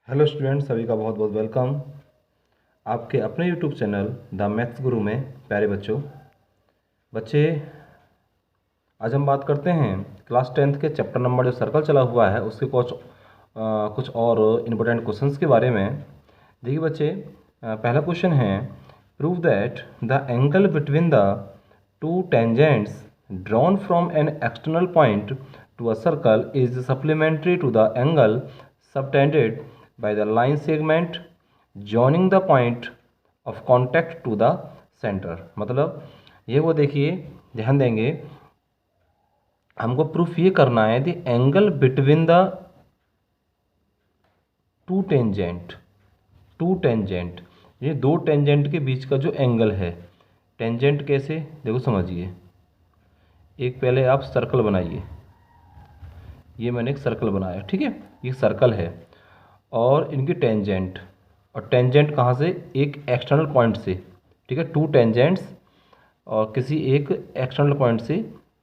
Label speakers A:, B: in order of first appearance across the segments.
A: Hello students, सभी का बहुत बहुत वेलकम आपके अपने यूट्यूब चैनल द मैथ्स गुरु में। प्यारे बच्चे आज हम बात करते हैं क्लास 10th के चैप्टर नंबर जो सर्कल चला हुआ है उसके कुछ और इम्पोर्टेंट क्वेश्चंस के बारे में। देखिए बच्चे, पहला क्वेश्चन है, prove that the angle between the two tangents drawn from an external point to a circle is supplementary to the angle subtended by the line segment joining the point of contact to the center। मतलब ये वो देखिए, ध्यान देंगे, हमको proof ये करना है the angle between the two tangent ये दो टेंजेंट के बीच का जो एंगल है। टेंजेंट कैसे, देखो समझिए। एक पहले आप सर्कल बनाइए, ये मैंने एक सर्कल बनाया, ठीक है, ये सर्कल है और इनकी टेंजेंट, और टेंजेंट कहाँ से, एक एक्सटर्नल पॉइंट से, ठीक है। टू टेंजेंट्स और किसी एक एक्सटर्नल पॉइंट से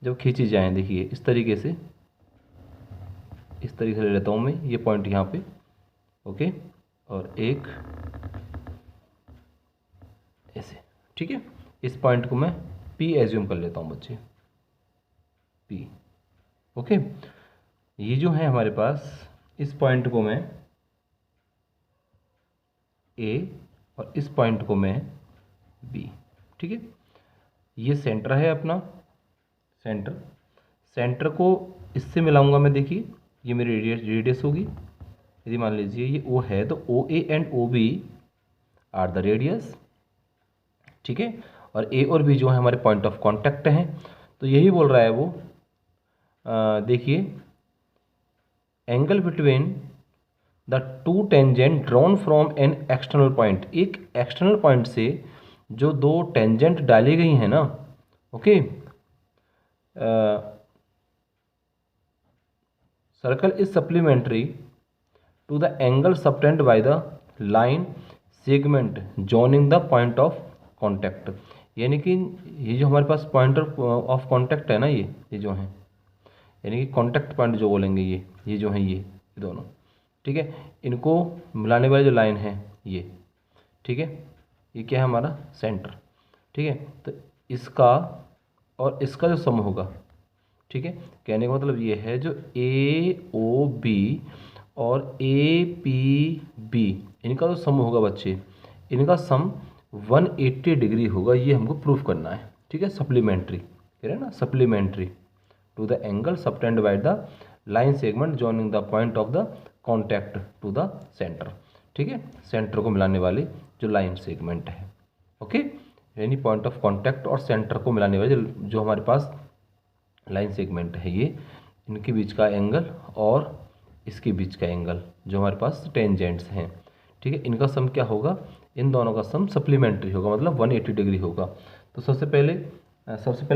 A: जब खींची जाएं, देखिए इस तरीके से ले लेता हूँ मैं ये पॉइंट यहाँ पे, ओके, और एक ऐसे, ठीक है। इस पॉइंट को मैं पी एज्यूम कर लेता हूँ बच्चे, पी, ओके। ये जो है हमारे पास, इस पॉइंट को मैं ए और इस पॉइंट को मैं बी, ठीक है। ये सेंटर है अपना, सेंटर को इससे मिलाऊंगा मैं, देखिए ये मेरी रेडियस होगी। यदि मान लीजिए ये ओ है तो O A and O B are the radius, ठीक है। और ए और बी जो है हमारे पॉइंट ऑफ कांटेक्ट हैं। तो यही बोल रहा है वो, देखिए, angle between the two tangent drawn from an external point, एक एक्सटर्नल पॉइंट से जो दो टेंजेंट डाली गई हैं ना, okay, circle is supplementary to the angle subtend by the line segment joining the point of contact. यानी कि ये जो हमारे पास पॉइंट ऑफ कांटेक्ट है ना, ये जो है, यानी कि कांटेक्ट पॉइंट जो बोलेंगे, ये जो है, ये दोनों, ठीक है, इनको मिलाने वाली जो लाइन है ये, ठीक है, ये क्या है हमारा सेंटर, ठीक है। तो इसका और इसका जो सम होगा, ठीक है, कहने का मतलब ये है, जो ए ओ बी और ए पी बी, इनका जो सम होगा बच्चे, इनका सम 180 डिग्री होगा। ये हमको प्रूफ करना है, ठीक है। सप्लीमेंट्री कह रहे हैं ना, supplementary to the angle subtend by the line segment joining the point of the contact to the centre, ठीक है, सेंटर को मिलाने वाली जो लाइन सेगमेंट है, ओके। यानी पॉइंट ऑफ कांटेक्ट और सेंटर को मिलाने वाले जो हमारे पास लाइन सेगमेंट है, ये इनके बीच का एंगल और इसके बीच का एंगल जो हमारे पास टेंजेंट्स हैं, ठीक है, इनका सम क्या होगा, इन दोनों का सम सप्लीमेंट्री होगा, मतलब 180 डिग्री होगा। तो सबसे पहले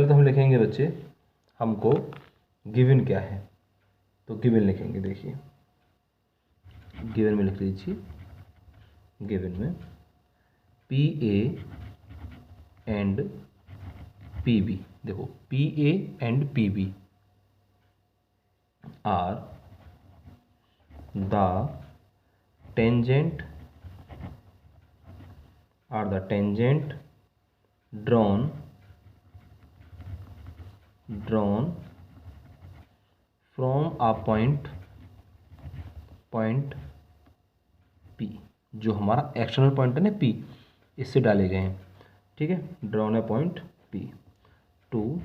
A: तो हम लिखेंगे बच्चे, हमको गिवन क्या है, तो गिवन लिखेंगे। देखिए गिवन में लिख लीजिए, गिवन में P A and P B, देखो P A and P B are the tangent drawn from a point P, जो हमारा एक्सटर्नल पॉइंट है ना पी, इससे डाले गए हैं, ठीक है। Drawn a point P to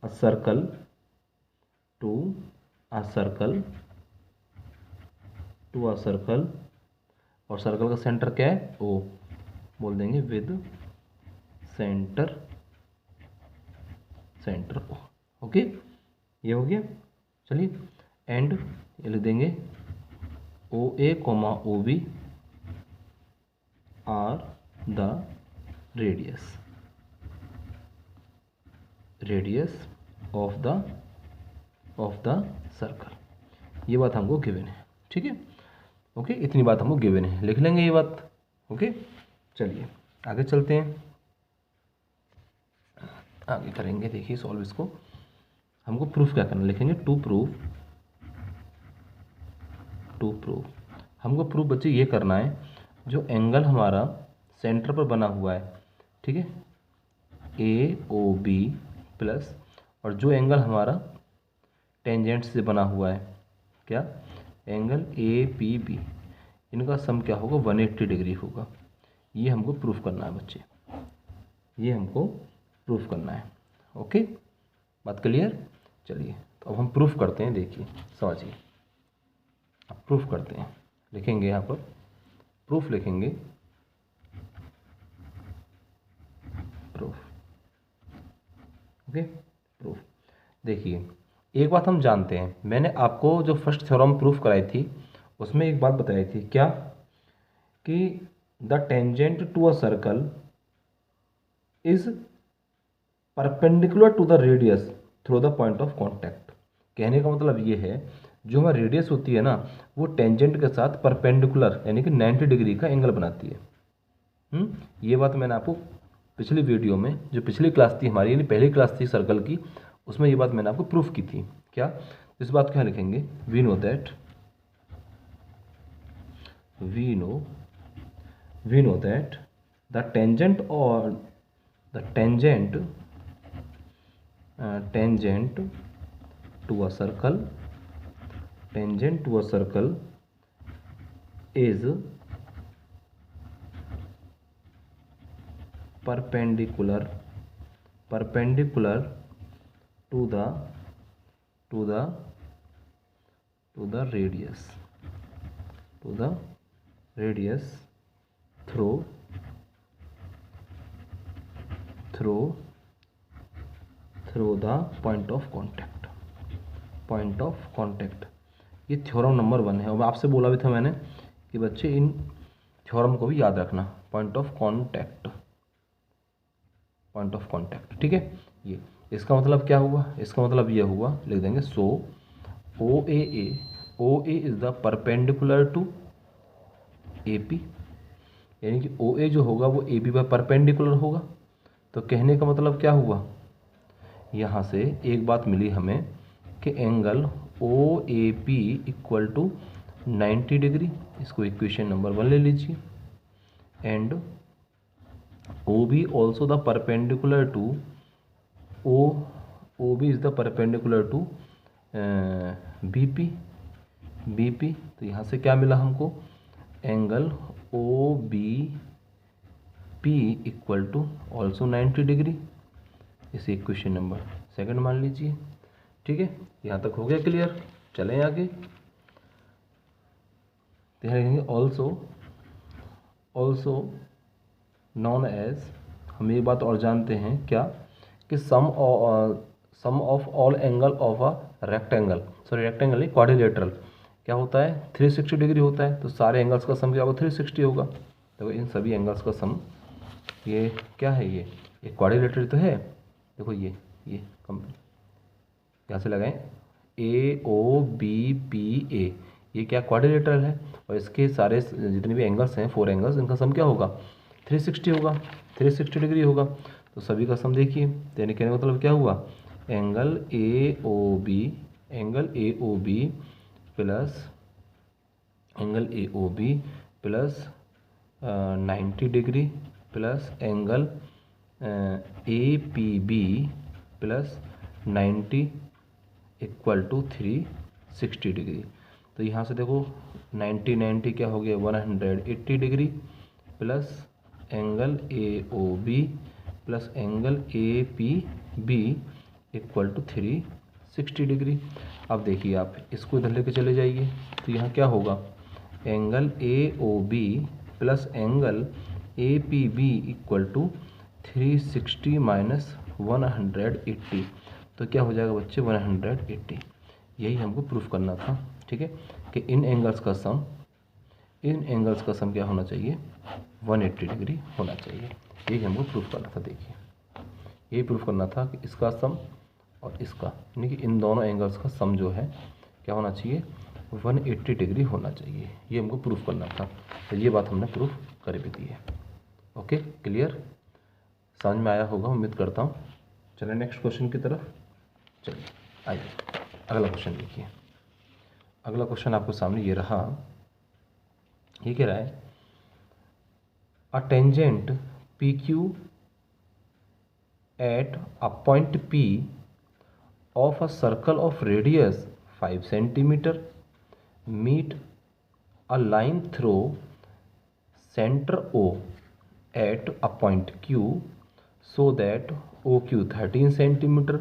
A: a circle और सर्कल का सेंटर क्या है, ओ, बोल देंगे विद सेंटर ओ, ओके, ये हो गया। चलिए एंड ये लिख देंगे O A comma O B are the radius of the circle. ये बात हमको गिवन है, ठीक है, ओके। इतनी बात हमको गिवन है, लिख लेंगे ये बात, ओके। चलिए आगे चलते हैं, आगे करेंगे। देखिए सॉल्व इसको, हमको प्रूफ क्या करना, लिखेंगे टू प्रूफ टू प्रूव, हमको प्रूफ बच्चे ये करना है जो एंगल हमारा सेंटर पर बना हुआ है, ठीक है, ए ओ बी प्लस, और जो एंगल हमारा टेंजेंट से बना हुआ है, क्या, एंगल ए पी बी, इनका सम क्या होगा, 180 डिग्री होगा। ये हमको प्रूफ करना है बच्चे, ये हमको प्रूफ करना है। ओके, बात क्लियर। चलिए तो अब हम प्रूफ करते हैं, देखिए समझिए, अब प्रूफ करते हैं, लिखेंगे यहाँ पर प्रूफ, लिखेंगे प्रूफ। Okay, proof. देखिए एक बात हम जानते हैं, मैंने आपको जो फर्स्ट थ्योरम प्रूफ कराई थी उसमें एक बात बताई थी, क्या, कि the tangent to a circle is perpendicular to the radius through the point of contact. कहने का मतलब ये है, जो हमारी रेडियस होती है ना, वो टेंजेंट के साथ परपेंडिकुलर यानी कि 90 डिग्री का एंगल बनाती है। ये बात मैंने आपको पिछली वीडियो में, जो पिछली क्लास थी हमारी, यानी पहली क्लास थी सर्कल की, उसमें ये बात मैंने आपको प्रूफ की थी। क्या, इस बात को क्या लिखेंगे, we know that the tangent और the tangent to a circle is perpendicular to the radius through the point of contact। ये थ्योरम नंबर 1 है, और मैं आपसे बोला भी था मैंने कि बच्चे इन थ्योरम को भी याद रखना, पॉइंट ऑफ कॉन्टैक्ट, ठीक है। ये इसका मतलब क्या हुआ, इसका मतलब ये हुआ, लिख देंगे, so O A is the perpendicular to A P, यानी कि ओ ए जो होगा वो ए पी पर परपेंडिकुलर होगा। तो कहने का मतलब क्या हुआ, यहाँ से एक बात मिली हमें कि angle O A P equal to 90 degree, इसको इक्वेशन नंबर 1 ले लीजिए, and O B also the perpendicular to O B is the perpendicular to B P. तो यहाँ से क्या मिला हमको, angle O B P equal to also 90 degree, इसे इक्वेशन नंबर 2 मान लीजिए, ठीक है। यहाँ तक हो गया क्लियर। चलें आगे, ध्यान रखेंगे, ऑल्सो नॉन एज, हम ये बात और जानते हैं क्या, कि sum of all angle of a rectangle नहीं, क्वाड्रिलेटरल क्या होता है, 360 डिग्री होता है। तो सारे एंगल्स का सम क्या होगा, 360 होगा। देखो इन सभी एंगल्स का सम, ये क्या है, ये क्वाड्रिलेटरल तो है। देखो ये यहाँ से लगाएं, ए ओ बी पी ए, ये क्या क्वाड्रिलेटरल है, और इसके सारे जितने भी एंगल्स हैं, 4 एंगल्स, इनका सम क्या होगा, 360 होगा, 360 डिग्री होगा। तो सभी का सम देखिए, यानी कहने का मतलब क्या हुआ, angle A O B plus 90 degree plus angle A P B plus 90 equal to 360 degree. तो यहाँ से देखो 90 क्या हो गया, 180 degree plus angle A O B plus angle A P B equal to 360 degree. अब देखिए आप इसको इधर लेके चले जाइए, तो यहाँ क्या होगा, angle A O B plus angle A P B equal to 360 minus 180, तो क्या हो जाएगा बच्चे, 180। यही हमको प्रूफ करना था, ठीक है, कि इन एंगल्स का सम क्या होना चाहिए, 180 डिग्री होना चाहिए। यही हमको प्रूफ करना था। देखिए यही प्रूफ करना था कि इसका सम और इसका, यानी कि इन दोनों एंगल्स का सम जो है क्या होना चाहिए, 180 डिग्री होना चाहिए। ये हमको प्रूफ करना था, तो ये बात हमने प्रूफ कर भी दी है। ओके, क्लियर, समझ में आया होगा उम्मीद करता हूँ। चलिए नेक्स्ट क्वेश्चन की तरफ चलिए, आइए अगला क्वेश्चन देखिए। अगला क्वेश्चन आपको सामने ये रहा, ये कह रहा है a tangent P Q at a point P of a circle of radius 5 centimetre meet a line through centre O at a point Q so that OQ 13 centimetre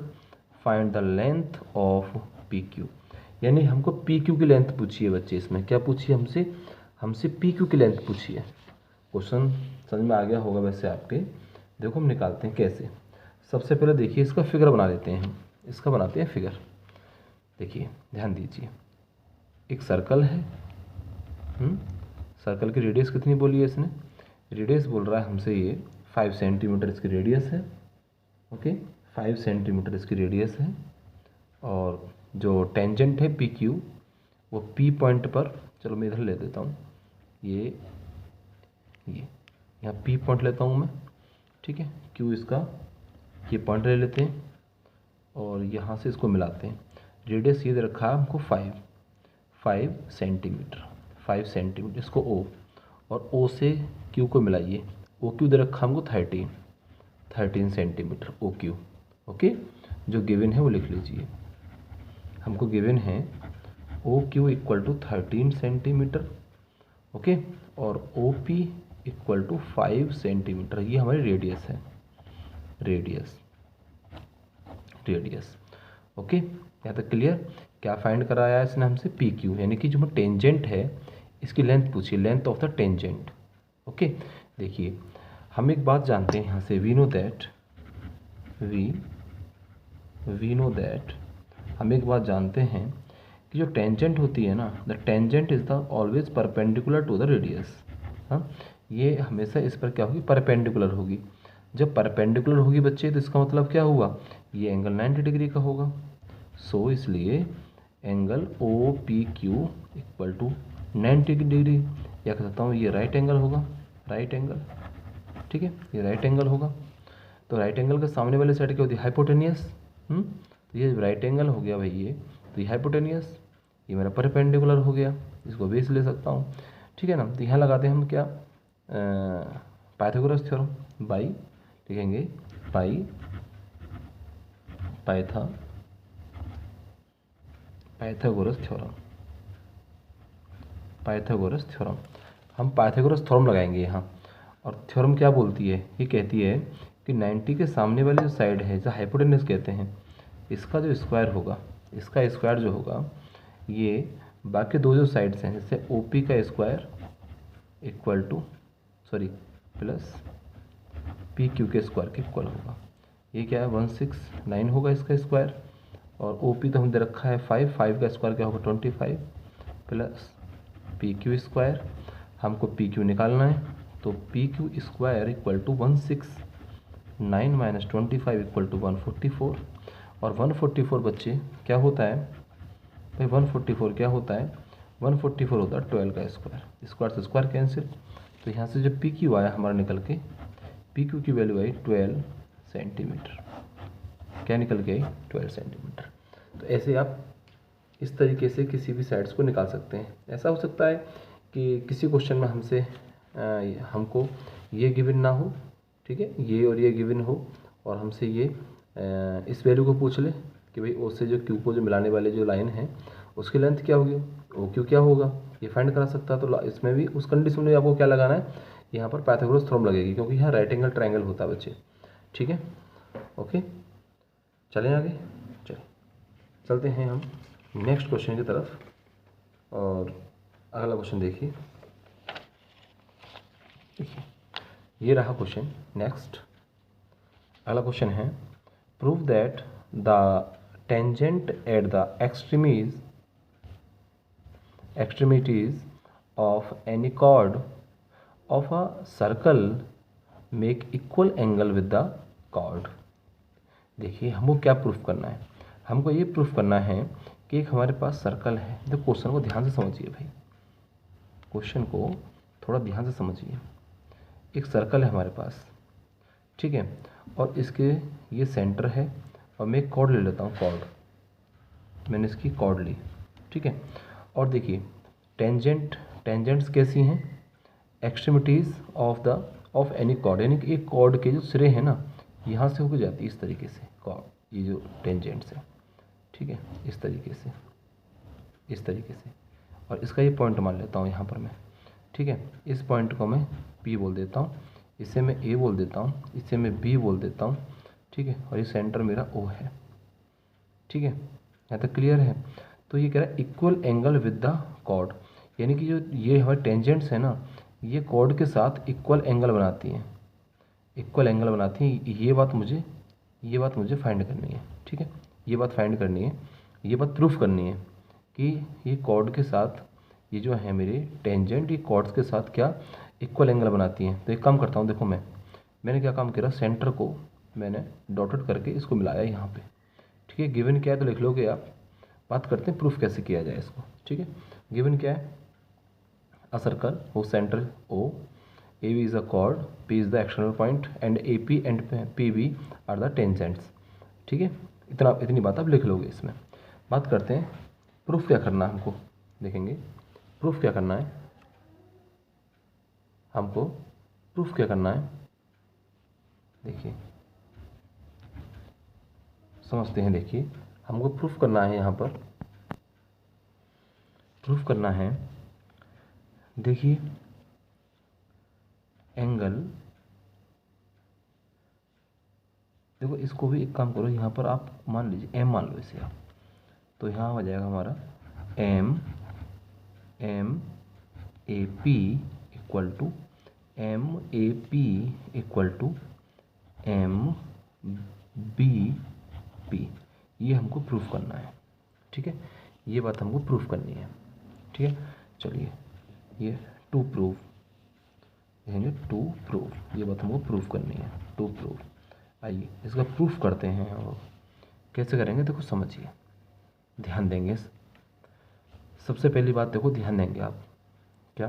A: find the length of PQ। यानी हमको PQ की length पूछी है बच्चे, इसमें क्या पूछी है हमसे PQ की लेंथ पूछी है। क्वेश्चन समझ में आ गया होगा वैसे आपके। देखो हम निकालते हैं कैसे। सबसे पहले देखिए इसका फिगर बना लेते हैं हम, इसका बनाते हैं फिगर। देखिए ध्यान दीजिए, एक सर्कल है, सर्कल की रेडियस कितनी बोली है इसने, रेडियस बोल रहा है हमसे ये 5 सेंटीमीटर इसकी रेडियस है। ओके 5 सेंटीमीटर इसकी रेडियस है। और जो टेंजेंट है पी क्यू वो पी पॉइंट पर, चलो मैं इधर ले देता हूँ, ये यहाँ पी पॉइंट लेता हूँ मैं, ठीक है। क्यू इसका ये पॉइंट ले लेते हैं और यहाँ से इसको मिलाते हैं। रेडियस ये दे रखा है हमको 5 सेंटीमीटर, 5 सेंटीमीटर इसको ओ, और ओ से क्यू को मिलाइए। ओ क्यू दे रखा हमको 13 सेंटीमीटर ओ क्यू। ओके जो गिवन है वो लिख लीजिए। हमको गिवन है O Q equal to 13 centimetre, okay, और O P equal to 5 centimetre. ये हमारी रेडियस है, रेडियस। ओके यहाँ तक क्लियर। क्या फाइंड कराया है इसने हमसे, पी क्यू, यानी कि जो टेंजेंट है इसकी लेंथ पूछी, length of the tangent. Okay देखिए हम एक बात जानते हैं यहाँ से, वी नो दैट हम एक बात जानते हैं कि जो टेंजेंट होती है ना, the tangent is the always perpendicular to the radius. हाँ ये हमेशा इस पर क्या होगी, परपेंडिकुलर होगी। जब परपेंडिकुलर होगी बच्चे तो इसका मतलब क्या हुआ, ये एंगल 90 डिग्री का होगा। सो इसलिए angle O P Q equal to 90 degree, या कह सकता हूँ ये राइट एंगल होगा, राइट एंगल, ठीक है, ये राइट एंगल होगा। तो राइट एंगल के सामने वाले साइड क्या होती है, हाइपोटेनियस। तो ये राइट एंगल हो गया भाई ये, तो ये हाइपोटेनियस, ये मेरा परपेंडिकुलर हो गया, इसको बेस ले सकता हूँ, ठीक है ना। तो यहाँ लगाते हैं हम क्या, पाइथागोरस थ्योरम, बाई लिखेंगे पाई पाइथागोरस थ्योरम, हम पाइथागोरस थ्योरम लगाएंगे यहाँ। और थ्योरम क्या बोलती है, ये कहती है कि 90 के सामने वाली जो साइड है, जो हाइपोटेनस कहते हैं, इसका जो स्क्वायर होगा, इसका स्क्वायर जो होगा ये बाकी दो जो साइड्स हैं, जैसे ओ पी का square equal two plus P Q के स्क्वायर के इक्वल होगा। ये क्या है 169 होगा इसका स्क्वायर, और ओ पी तो हमने रखा है 5 का स्क्वायर क्या होगा 25 प्लस पी क्यू स्क्वायर। हमको पी क्यू निकालना है, तो P Q square equal to 169 minus 25 equal to 144। और 144 बच्चे क्या होता है भाई, 144 क्या होता है, 144 होता है 12 का स्क्वायर, स्क्वायर से स्क्वायर कैंसिल। तो यहाँ से जब पी क्यू आया हमारा निकल के, पी क्यू की वैल्यू आई 12 सेंटीमीटर, क्या निकल के आई 12 सेंटीमीटर। तो ऐसे आप इस तरीके से किसी भी साइड्स को निकाल सकते हैं। ऐसा हो सकता है कि किसी क्वेश्चन में हमसे हमको ये गिवन ना हो, ठीक है, ये और ये गिवन हो, और हमसे ये इस वैल्यू को पूछ ले कि भाई ओ से जो क्यू को जो मिलाने वाले जो लाइन है उसकी लेंथ क्या होगी, ओ क्यू क्या होगा, ये फाइंड करा सकता है। तो इसमें भी उस कंडीशन में आपको क्या लगाना है, यहाँ पर पाइथागोरस थ्योरम लगेगी, क्योंकि यहाँ राइट एंगल ट्रायंगल होता है बच्चे, ठीक है। ओके चलें आगे, चलते हैं हम नेक्स्ट क्वेश्चन की तरफ। और अगला क्वेश्चन देखिए, ये रहा क्वेश्चन। नेक्स्ट अगला क्वेश्चन है, prove that the tangent at the extremities of any chord of a circle make equal angle with the chord। देखिए हमको क्या प्रूफ करना है, हमको ये प्रूफ करना है कि एक हमारे पास सर्कल है। तो क्वेश्चन को ध्यान से समझिए भाई, क्वेश्चन को थोड़ा ध्यान से समझिए। एक सर्कल है हमारे पास, ठीक है, और इसके ये सेंटर है, और मैं एक कॉर्ड ले लेता हूँ, कॉर्ड, मैंने इसकी कॉर्ड ली, ठीक है। और देखिए टेंजेंट्स कैसी हैं, एक्सट्रीमिटीज़ ऑफ एनी कॉर्ड, यानी कि एक कॉर्ड के जो सिरे हैं ना यहाँ से होकर जाती है इस तरीके से कॉर्ड, ये जो टेंजेंट्स है, ठीक है, इस तरीके से, इस तरीके से। और इसका ये पॉइंट मान लेता हूँ यहाँ पर मैं, ठीक है। इस पॉइंट को मैं P बोल देता हूँ, इसे मैं A बोल देता हूँ, इसे मैं B बोल देता हूँ, ठीक है। और ये सेंटर मेरा O है, ठीक है। यहाँ तक क्लियर है। तो ये कह रहा है equal angle with the chord, यानी कि जो ये हमारे टेंजेंट्स है ना ये कॉर्ड के साथ इक्वल एंगल बनाती हैं, इक्वल एंगल बनाती हैं। ये बात मुझे फाइंड करनी है, ठीक है। ये बात फाइंड करनी है, ये बात प्रूफ करनी है कि ये कॉर्ड के साथ, ये जो है मेरे टेंजेंट, ये कॉर्ड्स के साथ क्या इक्वल एंगल बनाती हैं। तो एक काम करता हूँ, देखो मैंने क्या काम करा, सेंटर को मैंने डॉटेड करके इसको मिलाया यहाँ पे, ठीक है। गिवन क्या है तो लिख लोगे आप। बात करते हैं प्रूफ कैसे किया जाए इसको, ठीक है। गिवन क्या है, अ सर्कल वो centre O, AB is a chord, P is the external point and AP and PB are the tangents, ठीक है। इतनी बात आप लिख लोगे इसमें। बात करते हैं प्रूफ क्या करना है हमको, देखेंगे प्रूफ क्या करना है हमको, प्रूफ क्या करना है देखिए, समझते हैं। देखिए हमको प्रूफ करना है, यहाँ पर प्रूफ करना है, देखिए एंगल, देखो इसको भी एक काम करो, यहाँ पर आप मान लीजिए M मान लो इसे आप, तो यहाँ हो जाएगा हमारा MAP इक्वल टू MBP, ये हमको प्रूफ करना है, ठीक है। ये बात हमको प्रूफ करनी है, ठीक है। चलिए ये टू प्रूफ देखेंगे, टू प्रूफ, ये बात हमको प्रूफ करनी है, टू प्रूफ। आइए इसका प्रूफ करते हैं, और कैसे करेंगे देखो समझिए, ध्यान देंगे। सबसे पहली बात देखो, ध्यान देंगे आप क्या,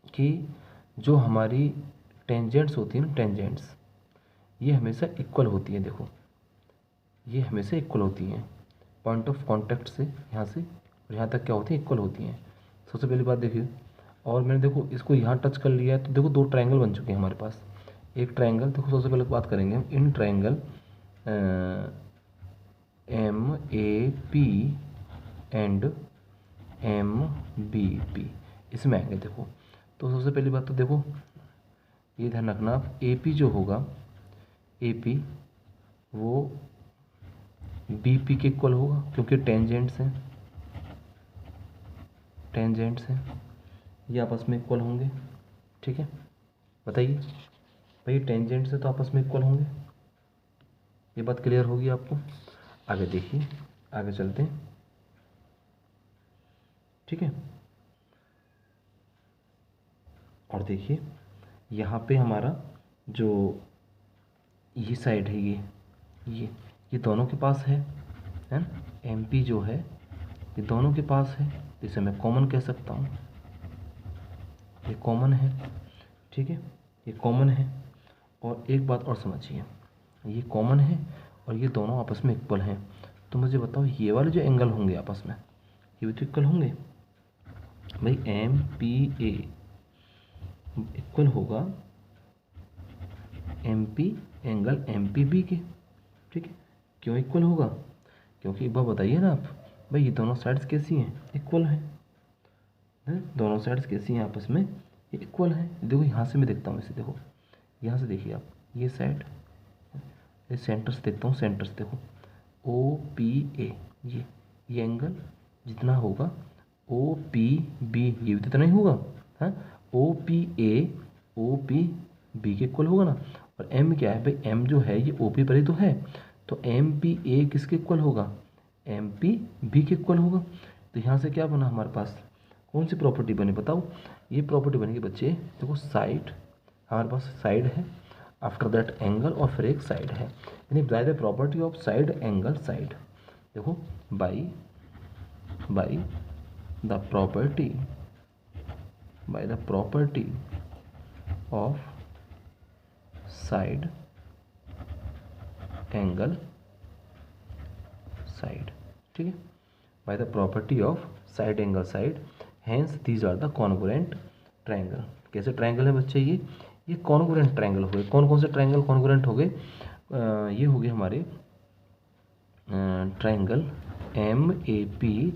A: कि जो हमारी टेंजेंट्स होती है ना, टेंजेंट्स ये हमेशा इक्वल होती है। देखो ये हमेशा इक्वल होती हैं, पॉइंट ऑफ कांटेक्ट से यहाँ से और यहाँ तक क्या होती है, इक्वल होती हैं। सबसे पहली बात देखिए, और मैंने देखो इसको यहाँ टच कर लिया है तो देखो दो ट्रायंगल बन चुके हैं हमारे पास। एक ट्रायंगल देखो, सबसे पहले बात करेंगे हम in triangle MAP and MBP, इसमें आएंगे देखो। तो सबसे पहली बात तो देखो ये ध्यान रखना आप, AP जो होगा, AP वो BP के इक्वल होगा, क्योंकि टेंजेंट्स हैं, ये आपस में इक्वल होंगे, ठीक है। बताइए भाई, टेंजेंट्स से तो आपस में इक्वल होंगे, ये बात क्लियर होगी आपको। आगे देखिए, आगे चलते हैं, ठीक है। और देखिए यहाँ पे हमारा जो ये साइड है, ये दोनों के पास है ना, MP जो है ये दोनों के पास है, तो इसे मैं कॉमन कह सकता हूँ, ये कॉमन है, ठीक है, ये कॉमन है। और एक बात और समझिए, ये कॉमन है और ये दोनों आपस में इक्वल हैं, तो मुझे बताओ ये वाले जो एंगल होंगे आपस में, ये भी तो इक्वल होंगे भाई। MPA इक्वल होगा MP एंगल MPB के, ठीक है। क्यों इक्वल होगा, क्योंकि एक बार बताइए ना आप भाई, ये दोनों साइड्स कैसी हैं, इक्वल हैं, दोनों साइड्स कैसी हैं आपस में, ये इक्वल है। देखो यहाँ से मैं देखता हूँ इसे, देखो यहाँ से देखिए आप, ये साइड, ये सेंटर्स देखता हूँ, सेंटर्स देखो OPA, ये एंगल जितना होगा OPB ये भी तो इतना ही होगा, हाँ। OPA OPB के इक्वल होगा ना। और M क्या है भाई, M जो है ये OP पर ही तो है, तो MPA किसके इक्वल होगा, MPB के इक्वल होगा। तो यहाँ से क्या बना हमारे पास, कौन सी प्रॉपर्टी बनी बताओ, ये प्रॉपर्टी बनेगी बच्चे, देखो साइड, हमारे पास साइड है, आफ्टर दैट एंगल, और फिर एक साइड है, यानी by the property of side angle side, देखो by the property of side angle side, ठीक है, by the property of side angle side, hence these are the congruent triangle. कैसे triangle है बच्चे ये कॉन्ग्रुएंट ट्रायंगल हो गए। कौन कौन से ट्रायंगल कॉन्ग्रुएंट हो गए? ये हो गए हमारे ट्रायंगल MAP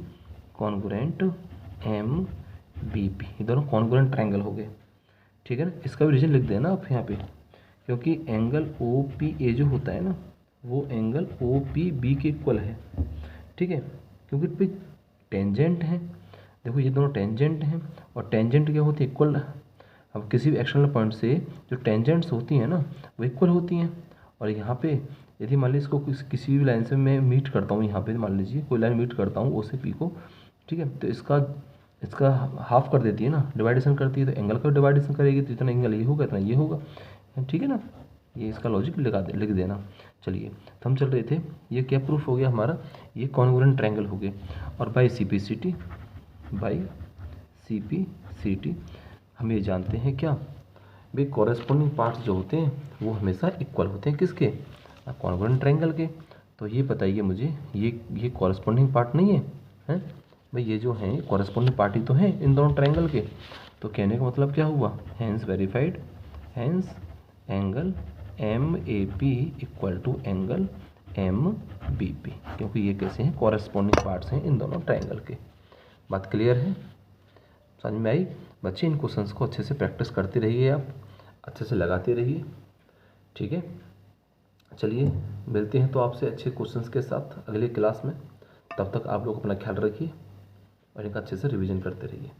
A: कॉन्ग्रुएंट MBP, ये दोनों कॉन्ग्रुएंट ट्रायंगल हो गए। ठीक है ना, इसका भी रीजन लिख देना आप यहाँ पे, क्योंकि एंगल OPA जो होता है ना वो एंगल OPB के इक्वल है। ठीक है, क्योंकि पे टेंजेंट है, देखो ये दोनों टेंजेंट हैं और टेंजेंट क्या होती है? इक्वल। अब किसी भी एक्सटर्नल पॉइंट से जो टेंजेंट्स होती हैं ना वो इक्वल होती हैं। और यहाँ पे यदि मान लीजिए इसको किसी भी लाइन से मैं मीट करता हूँ, यहाँ पे मान लीजिए कोई लाइन मीट करता हूँ O से P को, ठीक है, तो इसका हाफ कर देती है ना, डिवाइडेशन करती है, तो एंगल का डिवाइडेशन करेगी, तो इतना एंगल ये होगा इतना ये होगा। ठीक है ना, ये इसका लॉजिक लिख देना। चलिए, तो हम चल रहे थे, ये क्या प्रूफ हो गया हमारा? ये कॉन्ग्रुएंट ट्रायंगल हो गए। और बाई CPCT हम ये जानते हैं क्या भाई, कॉरेस्पॉन्डिंग पार्ट्स जो होते हैं वो हमेशा इक्वल होते हैं। किसके? कॉन्ग्रुएंट ट्रायंगल के। तो ये बताइए मुझे, ये कॉरेस्पॉन्डिंग पार्ट नहीं है, हैं भाई? ये जो हैं कॉरेस्पॉन्डिंग पार्ट ही तो हैं इन दोनों ट्रायंगल के। तो कहने का मतलब क्या हुआ? Hence verified, hence angle MAP equal to angle MBP, क्योंकि ये कैसे हैं? कॉरेस्पॉन्डिंग पार्ट्स हैं इन दोनों ट्रायंगल के। बात क्लियर है? समझ में आई? बच्चे इन क्वेश्चंस को अच्छे से प्रैक्टिस करते रहिए, आप अच्छे से लगाते रहिए। ठीक है, चलिए मिलते हैं तो आपसे अच्छे क्वेश्चंस के साथ अगली क्लास में। तब तक आप लोग अपना ख्याल रखिए और इनका अच्छे से रिवीजन करते रहिए।